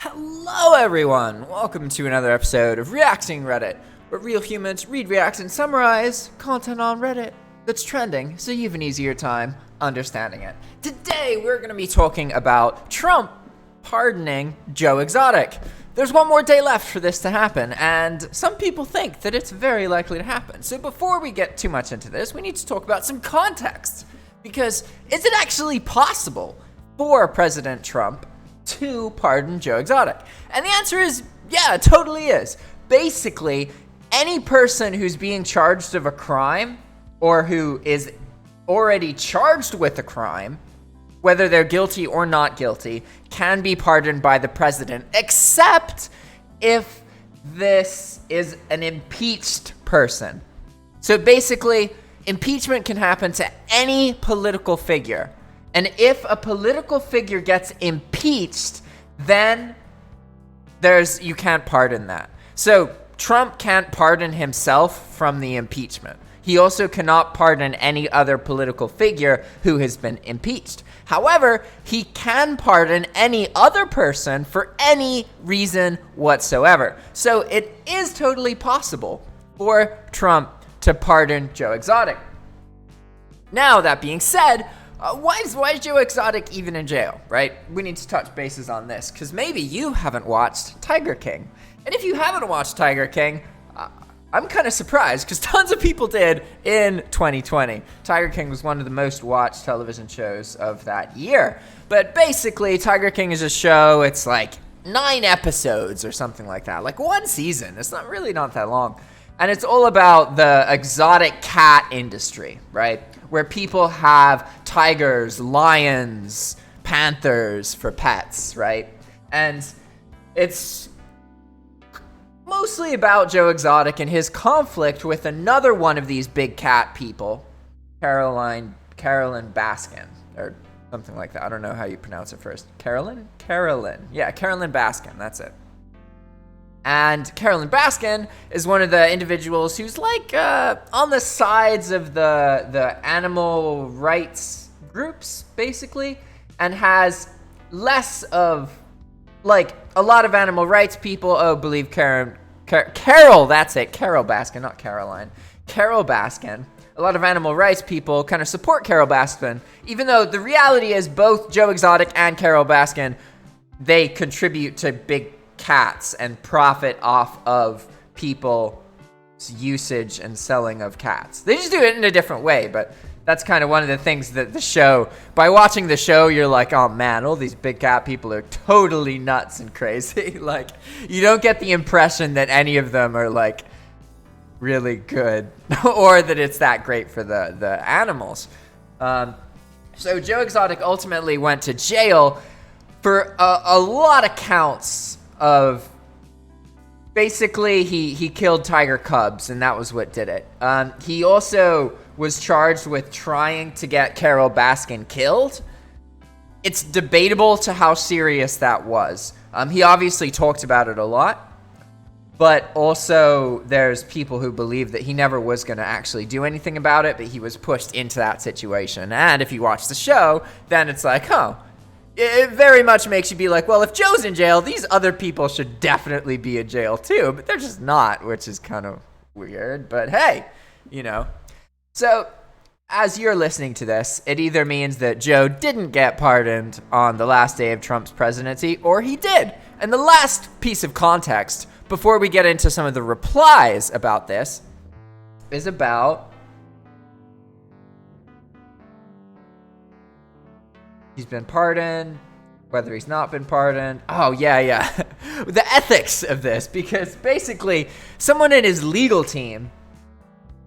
Hello everyone! Welcome to another episode of Reacting Reddit, where real humans read, react, and summarize content on Reddit that's trending so you have an easier time understanding it. Today we're going to be talking about Trump pardoning Joe Exotic. There's one more day left for this to happen, and some people think that it's very likely to happen. So before we get too much into this, we need to talk about some context. Because is it actually possible for President Trump to pardon Joe Exotic? And the answer is, yeah, it totally is. Basically, any person who's being charged of a crime or who is already charged with a crime, whether they're guilty or not guilty, can be pardoned by the president, except if this is an impeached person. So basically, impeachment can happen to any political figure. And if a political figure gets impeached, then you can't pardon that. So Trump can't pardon himself from the impeachment. He also cannot pardon any other political figure who has been impeached. However, he can pardon any other person for any reason whatsoever. So it is totally possible for Trump to pardon Joe Exotic. Now, that being said, why is Joe Exotic even in jail, right? We need to touch bases on this, because maybe you haven't watched Tiger King. And if you haven't watched Tiger King, I'm kind of surprised, because tons of people did in 2020. Tiger King was one of the most watched television shows of that year. But basically, Tiger King is a show, it's like 9 episodes or something like that. Like one season, it's not that long. And it's all about the exotic cat industry, right? Where people have tigers, lions, panthers for pets, right? And it's mostly about Joe Exotic and his conflict with another one of these big cat people, Carolyn Baskin, or something like that. I don't know how you pronounce it first. Carolyn? Yeah, Carolyn Baskin, that's it. And Carolyn Baskin is one of the individuals who's like on the sides of the animal rights groups, basically, and has less of, like, a lot of animal rights people believe Carol, that's it, Carol Baskin, not Caroline. Carol Baskin. A lot of animal rights people kind of support Carol Baskin, even though the reality is both Joe Exotic and Carol Baskin, they contribute to big cats and profit off of people's usage and selling of cats. They just do it in a different way, but that's kind of one of the things that the show, by watching the show, you're like, oh man, all these big cat people are totally nuts and crazy. Like, you don't get the impression that any of them are like really good or that it's that great for the animals. So Joe Exotic ultimately went to jail for a lot of counts of, basically, he killed tiger cubs, and that was what did it. He also was charged with trying to get Carol Baskin killed. It's debatable to how serious that was. He obviously talked about it a lot, but also there's people who believe that he never was going to actually do anything about it, but he was pushed into that situation. And if you watch the show, then it's like, oh, it very much makes you be like, well, if Joe's in jail, these other people should definitely be in jail too, but they're just not, which is kind of weird, but hey, you know. So, as you're listening to this, it either means that Joe didn't get pardoned on the last day of Trump's presidency, or he did. And the last piece of context, before we get into some of the replies about this, is about he's been pardoned, whether he's not been pardoned. Oh, yeah. The ethics of this, because basically someone in his legal team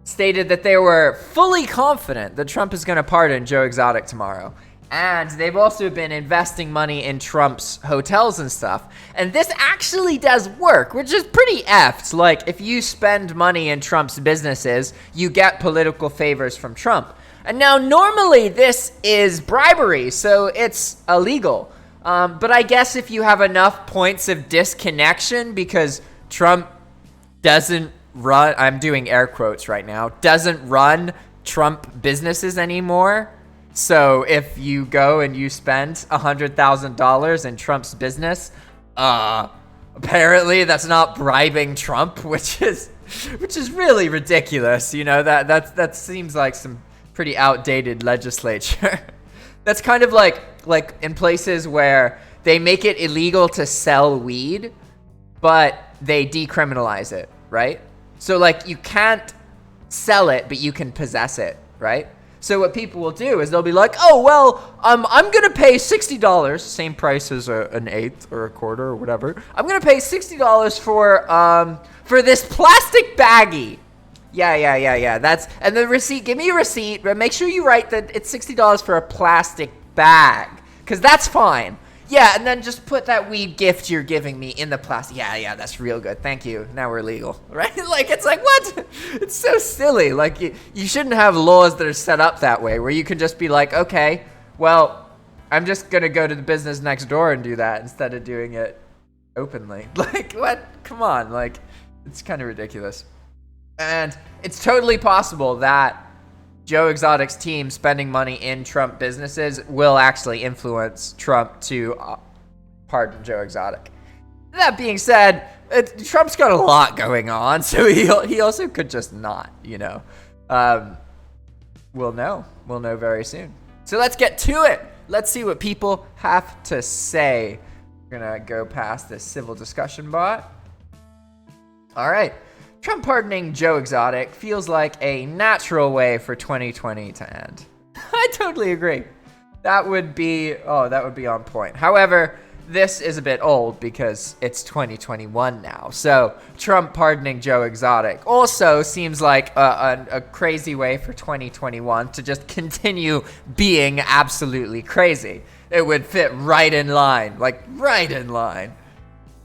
stated that they were fully confident that Trump is going to pardon Joe Exotic tomorrow. And they've also been investing money in Trump's hotels and stuff. And this actually does work, which is pretty effed. Like, if you spend money in Trump's businesses, you get political favors from Trump. And now, normally, this is bribery, so it's illegal. But I guess if you have enough points of disconnection, because Trump doesn't run, I'm doing air quotes right now, doesn't run Trump businesses anymore. So if you go and you spend $100,000 in Trump's business, Apparently that's not bribing Trump, which is really ridiculous. You know, that seems like some pretty outdated legislature. That's kind of like in places where they make it illegal to sell weed, but they decriminalize it, right? So like you can't sell it, but you can possess it, right? So what people will do is they'll be like, oh, well, I'm going to pay $60, same price as an eighth or a quarter or whatever. I'm going to pay $60 for this plastic baggie. Yeah. And the receipt, give me a receipt, but make sure you write that it's $60 for a plastic bag, because that's fine. Yeah, and then just put that weed gift you're giving me in the plastic. Yeah, that's real good. Thank you. Now we're legal, right? Like, it's like, what? It's so silly. Like, you shouldn't have laws that are set up that way, where you can just be like, okay, well, I'm just going to go to the business next door and do that instead of doing it openly. Like, what? Come on. Like, it's kind of ridiculous. And it's totally possible that Joe Exotic's team spending money in Trump businesses will actually influence Trump to pardon Joe Exotic. That being said, Trump's got a lot going on, so he also could just not, you know. We'll know. We'll know very soon. So let's get to it. Let's see what people have to say. We're going to go past this civil discussion bot. All right. Trump pardoning Joe Exotic feels like a natural way for 2020 to end. I totally agree. That would be on point. However, this is a bit old because it's 2021 now. So Trump pardoning Joe Exotic also seems like a crazy way for 2021 to just continue being absolutely crazy. It would fit right in line, like right in line.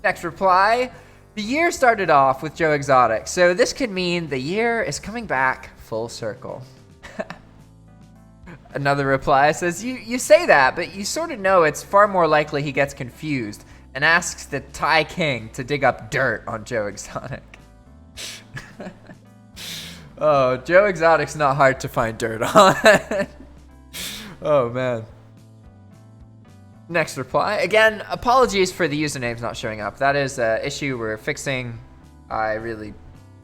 Next reply. The year started off with Joe Exotic, so this could mean the year is coming back full circle. Another reply says, you say that, but you sort of know it's far more likely he gets confused and asks the Thai king to dig up dirt on Joe Exotic. Oh, Joe Exotic's not hard to find dirt on. Oh, man. Next reply. Again, apologies for the usernames not showing up. That is an issue we're fixing. I really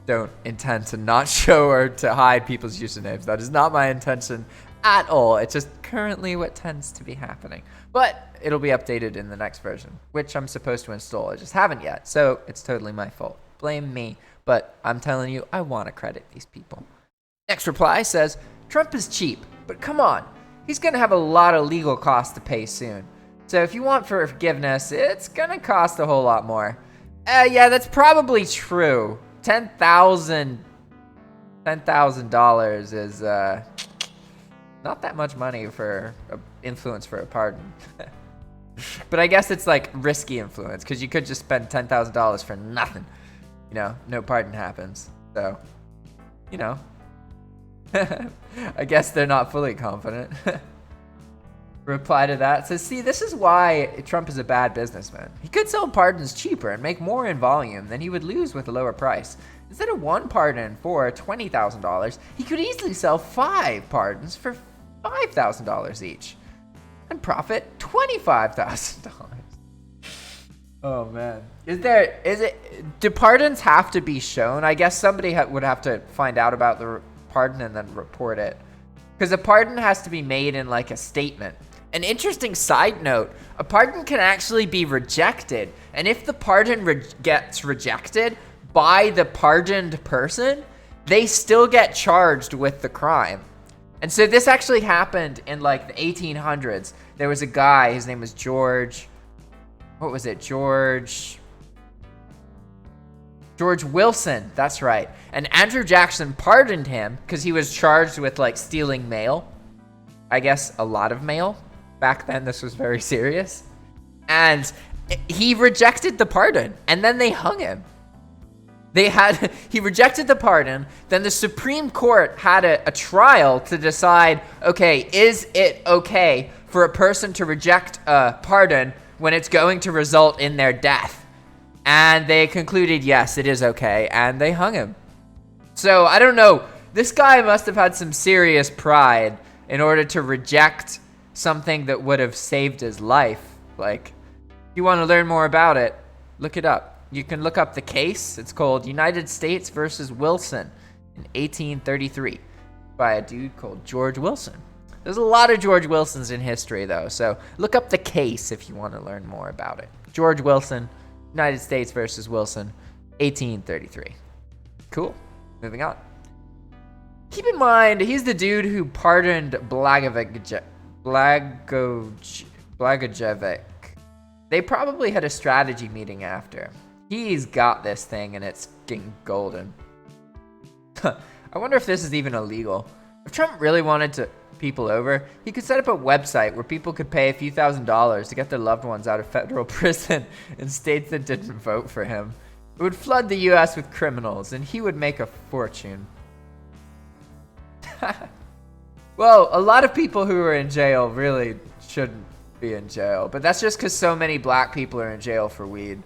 don't intend to not show or to hide people's usernames. That is not my intention at all. It's just currently what tends to be happening. But it'll be updated in the next version, which I'm supposed to install. I just haven't yet. So it's totally my fault. Blame me. But I'm telling you, I want to credit these people. Next reply says, Trump is cheap, but come on. He's going to have a lot of legal costs to pay soon. So if you want forgiveness, it's going to cost a whole lot more. Yeah, that's probably true. $10,000 is not that much money for influence for a pardon. But I guess it's like risky influence, because you could just spend $10,000 for nothing. You know, no pardon happens. So, you know, I guess they're not fully confident. Reply to that says, see, this is why Trump is a bad businessman. He could sell pardons cheaper and make more in volume than he would lose with a lower price. Instead of one pardon for $20,000, he could easily sell 5 pardons for $5,000 each and profit $25,000. Oh man. Do pardons have to be shown? I guess somebody would have to find out about the pardon and then report it. Because a pardon has to be made in like a statement. An interesting side note, a pardon can actually be rejected. And if the pardon gets rejected by the pardoned person, they still get charged with the crime. And so this actually happened in like the 1800s. There was a guy, his name was George Wilson, that's right. And Andrew Jackson pardoned him because he was charged with like stealing mail. I guess a lot of mail. Back then, this was very serious. And he rejected the pardon, and then they hung him. He rejected the pardon, then the Supreme Court had a trial to decide, okay, is it okay for a person to reject a pardon when it's going to result in their death? And they concluded, yes, it is okay, and they hung him. So, I don't know, this guy must have had some serious pride in order to reject something that would have saved his life. Like, you want to learn more about it, look it up. You can look up the case. It's called United States versus Wilson in 1833 by a dude called George Wilson. There's a lot of George Wilsons in history, though, so look up the case if you want to learn more about it. George Wilson, United States versus Wilson, 1833. Cool. Moving on. Keep in mind, he's the dude who pardoned Blagojevic. They probably had a strategy meeting after. He's got this thing, and it's getting golden. I wonder if this is even illegal. If Trump really wanted to people over, he could set up a website where people could pay a few $1,000s to get their loved ones out of federal prison in states that didn't vote for him. It would flood the U.S. with criminals, and he would make a fortune. Well, a lot of people who are in jail really shouldn't be in jail, but that's just because so many black people are in jail for weed,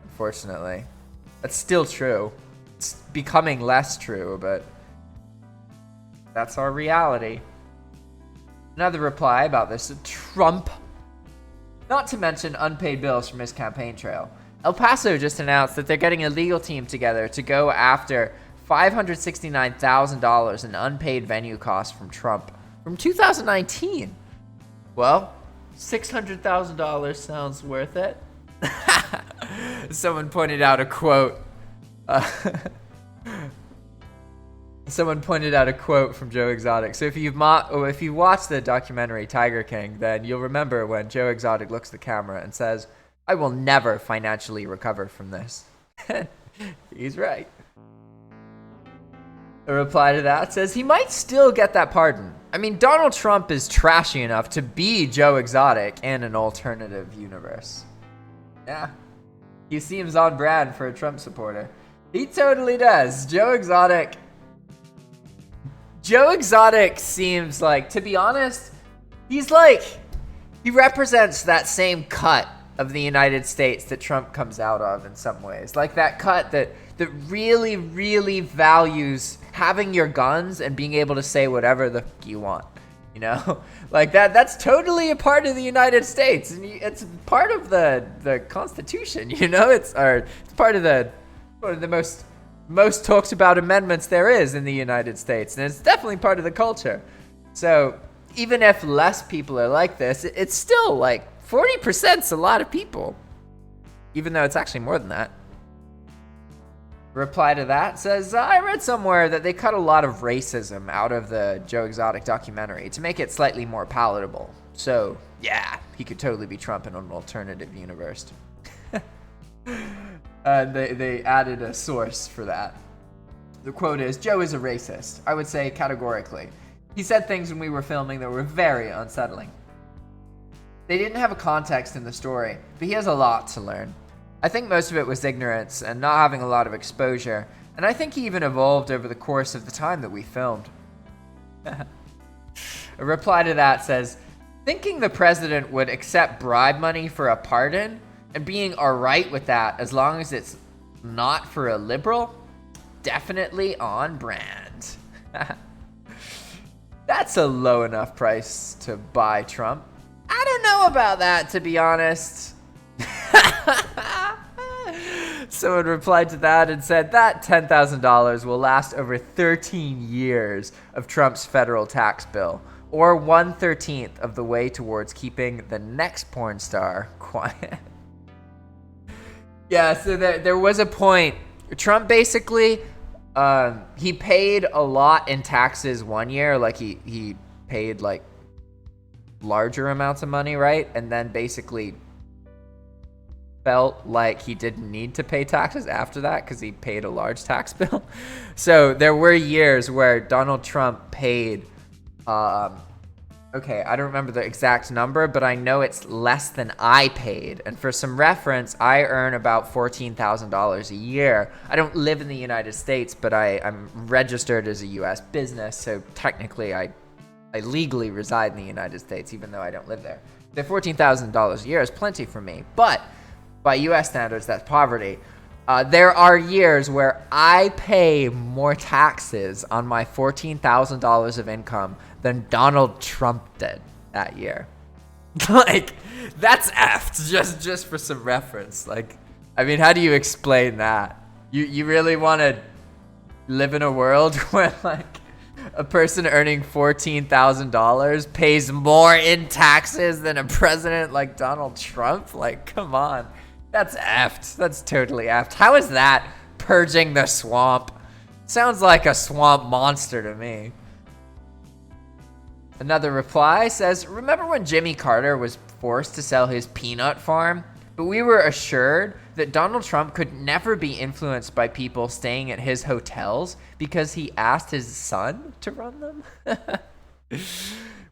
unfortunately. That's still true. It's becoming less true, but that's our reality. Another reply about this, Trump. Not to mention unpaid bills from his campaign trail. El Paso just announced that they're getting a legal team together to go after $569,000 in unpaid venue costs from Trump from 2019. Well, $600,000 sounds worth it. Someone pointed out a quote. Someone pointed out a quote from Joe Exotic. So if you watched the documentary Tiger King, then you'll remember when Joe Exotic looks at the camera and says, "I will never financially recover from this." He's right. A reply to that says he might still get that pardon. I mean, Donald Trump is trashy enough to be Joe Exotic in an alternative universe. Yeah. He seems on brand for a Trump supporter. He totally does. Joe Exotic seems like, to be honest, he represents that same cut of the United States that Trump comes out of in some ways. Like that cut that really, really values having your guns and being able to say whatever the fuck you want. You know? Like that's totally a part of the United States. And it's part of the Constitution, you know? It's part of the most talked about amendments there is in the United States. And it's definitely part of the culture. So even if less people are like this, it's still like 40%'s a lot of people, even though it's actually more than that. Reply to that says, I read somewhere that they cut a lot of racism out of the Joe Exotic documentary to make it slightly more palatable. So, yeah, he could totally be Trump in an alternative universe. They added a source for that. The quote is, Joe is a racist. I would say categorically. He said things when we were filming that were very unsettling. They didn't have a context in the story, but he has a lot to learn. I think most of it was ignorance and not having a lot of exposure, and I think he even evolved over the course of the time that we filmed. A reply to that says, thinking the president would accept bribe money for a pardon and being alright with that as long as it's not for a liberal, definitely on brand. That's a low enough price to buy Trump. I don't know about that, to be honest. Someone replied to that and said that $10,000 will last over 13 years of Trump's federal tax bill, or 1/13 of the way towards keeping the next porn star quiet. Yeah, so there was a point. Trump basically, he paid a lot in taxes one year, like he paid like larger amounts of money, right? And then basically felt like he didn't need to pay taxes after that because he paid a large tax bill. So there were years where Donald Trump paid, okay, I don't remember the exact number, but I know it's less than I paid. And for some reference, I earn about $14,000 a year. I don't live in the United States, but I'm registered as a U.S. business, so technically I legally reside in the United States, even though I don't live there. The $14,000 a year is plenty for me, but by U.S. standards, that's poverty. There are years where I pay more taxes on my $14,000 of income than Donald Trump did that year. Like, that's effed, just for some reference. Like, I mean, how do you explain that? You really want to live in a world where, like, a person earning $14,000 pays more in taxes than a president like Donald Trump? Like, come on. That's effed. That's totally effed. How is that purging the swamp? Sounds like a swamp monster to me. Another reply says, remember when Jimmy Carter was forced to sell his peanut farm? But we were assured that Donald Trump could never be influenced by people staying at his hotels because he asked his son to run them?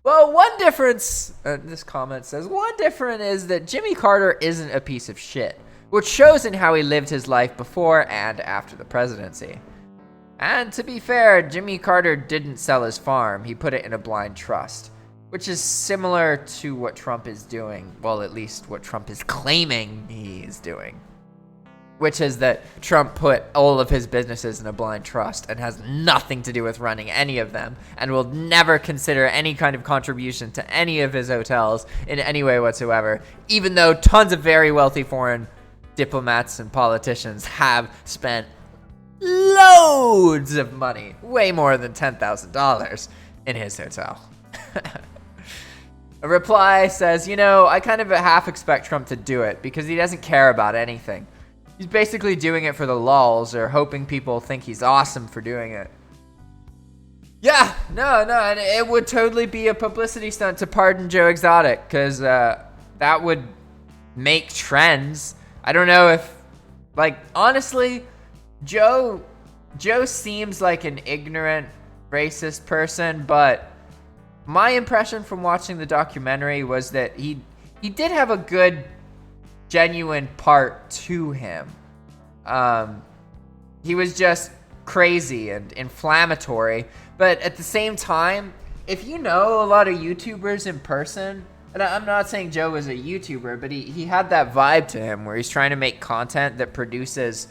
Well, one difference, this comment says, one difference is that Jimmy Carter isn't a piece of shit, which shows in how he lived his life before and after the presidency. And to be fair, Jimmy Carter didn't sell his farm. He put it in a blind trust, which is similar to what Trump is doing. Well, at least what Trump is claiming he is doing, which is that Trump put all of his businesses in a blind trust and has nothing to do with running any of them and will never consider any kind of contribution to any of his hotels in any way whatsoever, even though tons of very wealthy foreign diplomats and politicians have spent loads of money, way more than $10,000 in his hotel. A reply says, I kind of half expect Trump to do it because he doesn't care about anything. He's basically doing it for the lulz or hoping people think he's awesome for doing it. Yeah, no, and it would totally be a publicity stunt to pardon Joe Exotic because that would make trends. I don't know if, honestly, Joe seems like an ignorant, racist person, but my impression from watching the documentary was that he did have a good, genuine part to him. He was just crazy and inflammatory, but at the same time, if you know a lot of YouTubers in person, and I'm not saying Joe was a YouTuber, but he had that vibe to him where he's trying to make content that produces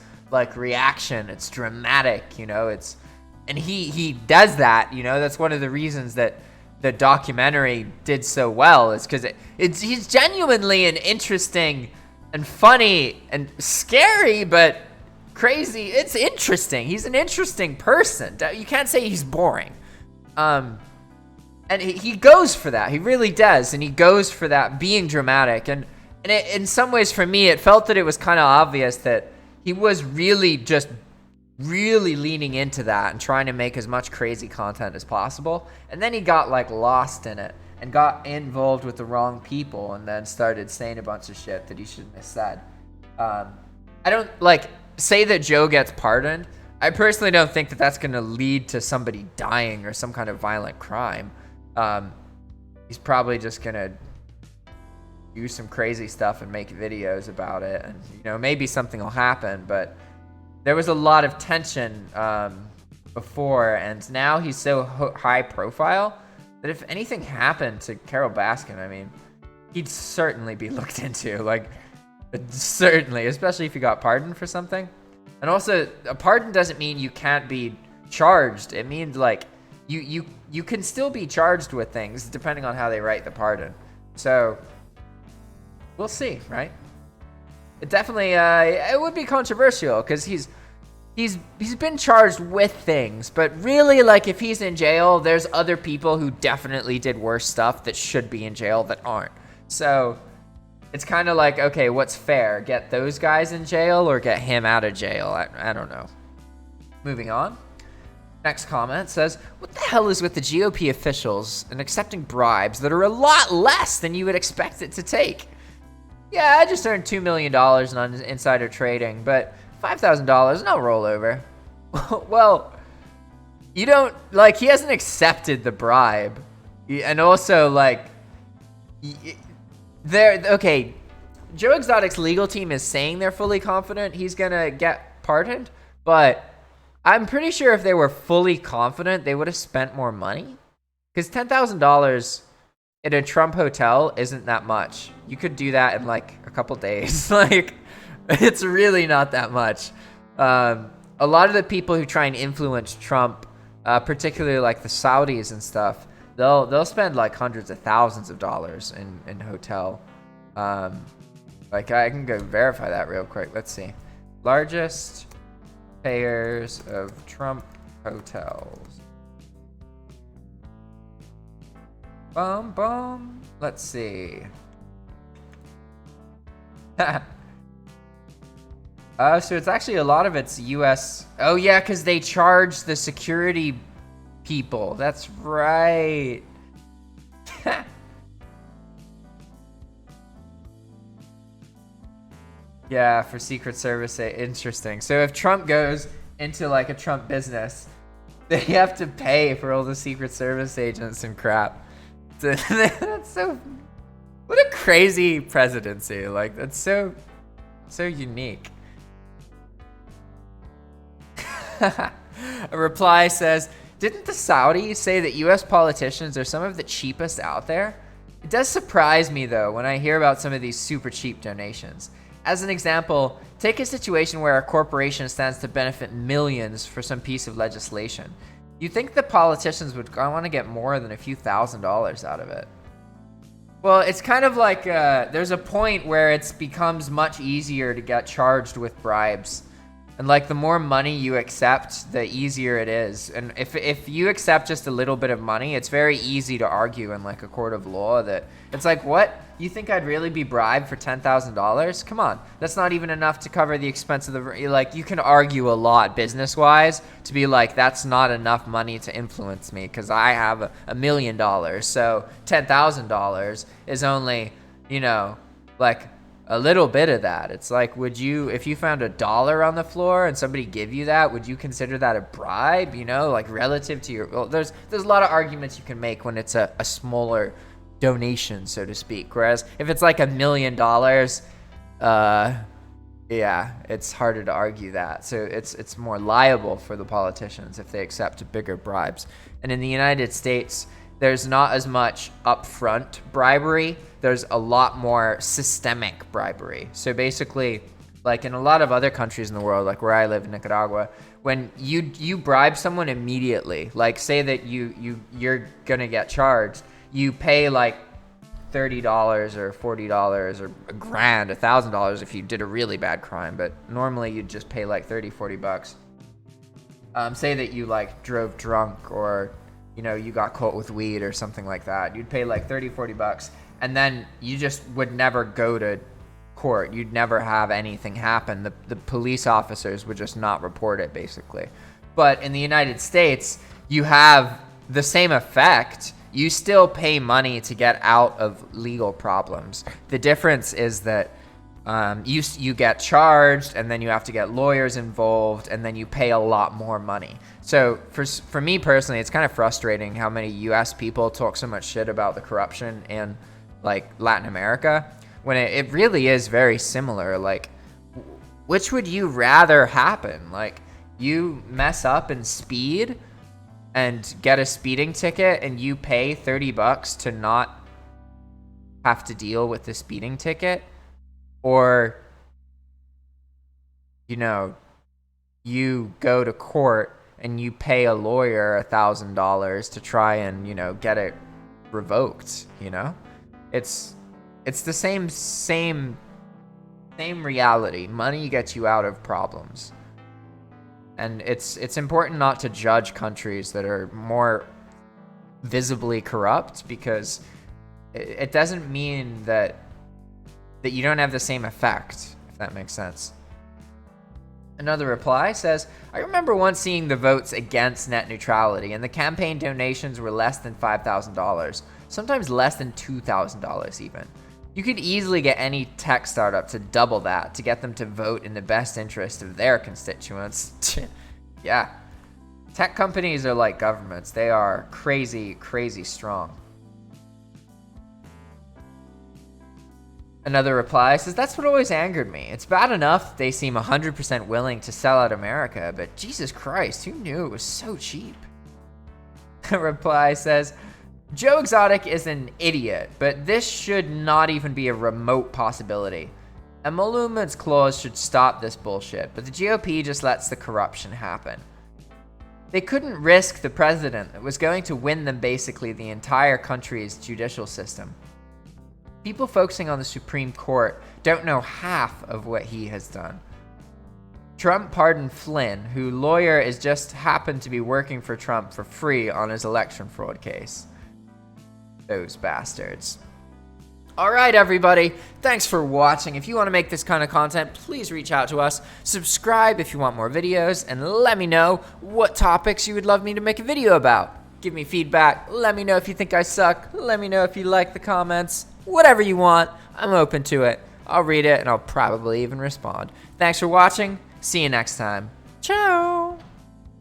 reaction. It's dramatic, and he does that, that's one of the reasons that the documentary did so well, is because he's genuinely an interesting and funny and scary, but crazy. It's interesting. He's an interesting person. You can't say he's boring. And he goes for that. He really does. And he goes for that being dramatic. And in some ways, for me, it felt that it was kind of obvious that he was really leaning into that and trying to make as much crazy content as possible. And then he got lost in it and got involved with the wrong people and then started saying a bunch of shit that he shouldn't have said. I don't say that Joe gets pardoned. I personally don't think that that's going to lead to somebody dying or some kind of violent crime. He's probably just going to do some crazy stuff and make videos about it, and maybe something will happen. But there was a lot of tension before, and now he's so high profile that if anything happened to Carole Baskin, I mean, he'd certainly be looked into. Certainly, especially if he got pardoned for something. And also, a pardon doesn't mean you can't be charged. It means you can still be charged with things depending on how they write the pardon. So we'll see, right? It definitely it would be controversial because he's been charged with things, but really, if he's in jail, there's other people who definitely did worse stuff that should be in jail that aren't. So it's kind of okay, what's fair? Get those guys in jail or get him out of jail? I don't know. Moving on. Next comment says, what the hell is with the GOP officials and accepting bribes that are a lot less than you would expect it to take? Yeah, I just earned $2 million on insider trading, but $5,000, no rollover. Well, you don't, he hasn't accepted the bribe. And also, okay, Joe Exotic's legal team is saying they're fully confident he's gonna get pardoned, but I'm pretty sure if they were fully confident, they would have spent more money. Because $10,000 in a Trump hotel isn't that much. You could do that in a couple days. It's really not that much. A lot of the people who try and influence Trump, particularly the Saudis and stuff, they'll spend like hundreds of thousands of dollars in hotel. Like I can go verify that real quick. Let's see. Largest payers of Trump hotels. Bum. Let's see. So it's actually a lot of it's U.S. Oh yeah, because they charge the security people. That's right. Yeah, for Secret Service. Interesting. So if Trump goes into like a Trump business, they have to pay for all the Secret Service agents and crap. That's so. What a crazy presidency. Like that's so unique. A reply says, didn't the Saudis say that US politicians are some of the cheapest out there? It does surprise me though when I hear about some of these super cheap donations. As an example, take a situation where a corporation stands to benefit millions for some piece of legislation. You'd think the politicians would want to get more than a few $1,000s out of it. Well, it's kind of like there's a point where it becomes much easier to get charged with bribes. And like the more money you accept, the easier it is. And if you accept just a little bit of money, it's very easy to argue in like a court of law that it's like, what? You think I'd really be bribed for $10,000? Come on. That's not even enough to cover the expense of the, like you can argue a lot business wise to be like, that's not enough money to influence me because I have $1 million. So $10,000 is only, like a little bit of that. It's like, would you, if you found $1 on the floor and somebody give you that, would you consider that a bribe? Like relative to your, well, there's a lot of arguments you can make when it's a smaller donation, so to speak. Whereas if it's like $1 million, yeah, it's harder to argue that. So it's more liable for the politicians if they accept bigger bribes. And in the United States, there's not as much upfront bribery. There's a lot more systemic bribery. So basically, like in a lot of other countries in the world, like where I live in Nicaragua, when you bribe someone immediately, like say that you're gonna get charged, you pay like $30 or $40 or $1,000, $1,000 if you did a really bad crime, but normally you'd just pay like $30-40. Say that you like drove drunk or you got caught with weed or something like that. You'd pay like $30-40, and then you just would never go to court. You'd never have anything happen. The police officers would just not report it, basically. But in the United States, you have the same effect. You still pay money to get out of legal problems. The difference is that you get charged, and then you have to get lawyers involved, and then you pay a lot more money. So for me personally, it's kind of frustrating how many U.S. people talk so much shit about the corruption in like Latin America, when it really is very similar. Like, which would you rather happen? Like, you mess up in speed and get a speeding ticket, and you pay $30 to not have to deal with the speeding ticket, or you go to court and you pay a lawyer $1,000 to try and get it revoked. It's the same reality. Money gets you out of problems. And it's important not to judge countries that are more visibly corrupt, because it doesn't mean that you don't have the same effect, if that makes sense. Another reply says, I remember once seeing the votes against net neutrality, and the campaign donations were less than $5,000, sometimes less than $2,000 even. You could easily get any tech startup to double that to get them to vote in the best interest of their constituents. Yeah. Tech companies are like governments. They are crazy, crazy strong. Another reply says, that's what always angered me. It's bad enough they seem 100% willing to sell out America, but Jesus Christ, who knew it was so cheap? A reply says, Joe Exotic is an idiot, but this should not even be a remote possibility. Emoluments clause should stop this bullshit, but the GOP just lets the corruption happen. They couldn't risk the president that was going to win them basically the entire country's judicial system. People focusing on the Supreme Court don't know half of what he has done. Trump pardoned Flynn, whose lawyer is just happened to be working for Trump for free on his election fraud case. Those bastards. All right, everybody. Thanks for watching. If you want to make this kind of content, please reach out to us. Subscribe if you want more videos, and let me know what topics you would love me to make a video about. Give me feedback. Let me know if you think I suck. Let me know if you like the comments. Whatever you want, I'm open to it. I'll read it, and I'll probably even respond. Thanks for watching. See you next time. Ciao.